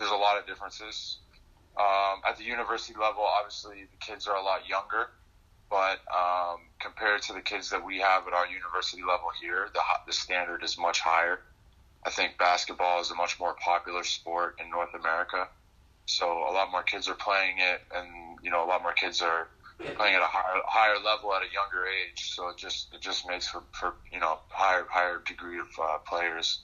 there's a lot of differences. At the university level, obviously the kids are a lot younger, but compared to the kids that we have at our university level here, the standard is much higher. I think basketball is a much more popular sport in North America, so a lot more kids are playing it, and a lot more kids are playing at a higher level at a younger age. So it just makes for higher degree of players.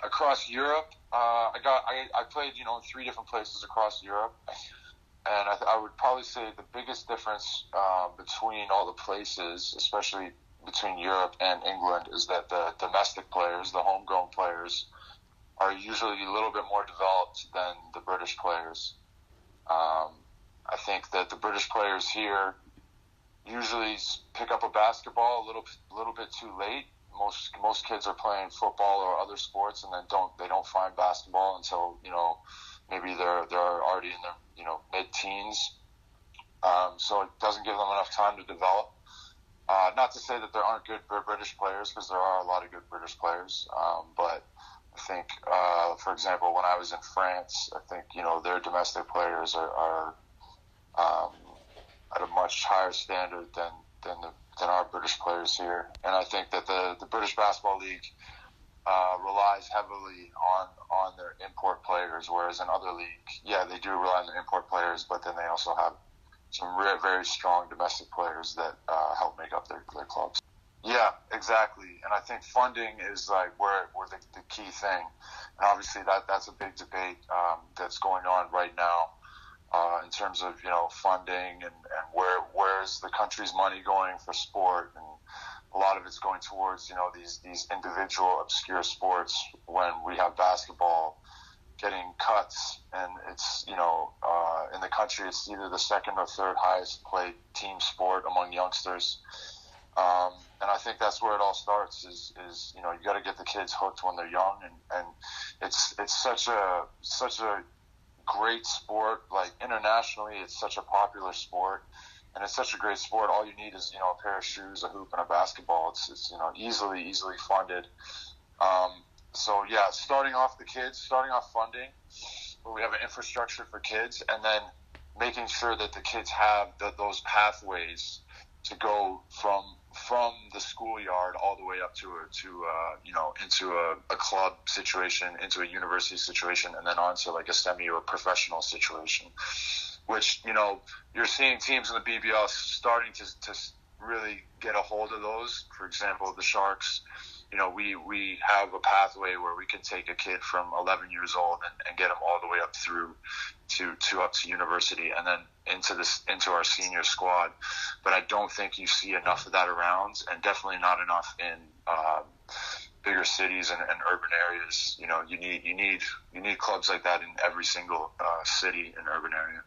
Across Europe, I played in 3 different places across Europe, and I would probably say the biggest difference between all the places, especially between Europe and England, is that the domestic players, the homegrown players, are usually a little bit more developed than the British players. I think that the British players here usually pick up a basketball a little bit too late. Most kids are playing football or other sports, and then they don't find basketball until maybe they're already in their mid-teens. So it doesn't give them enough time to develop. Not to say that there aren't good British players, because there are a lot of good British players. But I think, for example, when I was in France, I think their domestic players are at a much higher standard than our British players here. And I think that the British Basketball League relies heavily on their import players, whereas in other leagues, they do rely on their import players, but then they also have some very strong domestic players that help make up their clubs. Yeah, exactly. And I think funding is like where the key thing. And obviously that's a big debate that's going on right now in terms of funding and where's the country's money going for sport, and a lot of it's going towards these individual obscure sports, when we have basketball getting cuts, and it's in the country it's either the second or third highest played team sport among youngsters. And I think that's where it all starts is you got to get the kids hooked when they're young, and it's such a great sport. Like internationally, it's such a popular sport, and it's such a great sport. All you need is a pair of shoes, a hoop, and a basketball. It's easily funded. So yeah, starting off funding, where we have an infrastructure for kids, and then making sure that the kids have those pathways to go from the schoolyard all the way up to into a club situation, into a university situation, and then on to like a semi or professional situation, which you're seeing teams in the BBL starting to really get a hold of those. For example, the Sharks, we have a pathway where we can take a kid from 11 years old and get him all the way up through to university, and then into our senior squad. But I don't think you see enough of that around, and definitely not enough in bigger cities and urban areas. You need clubs like that in every single city and urban area.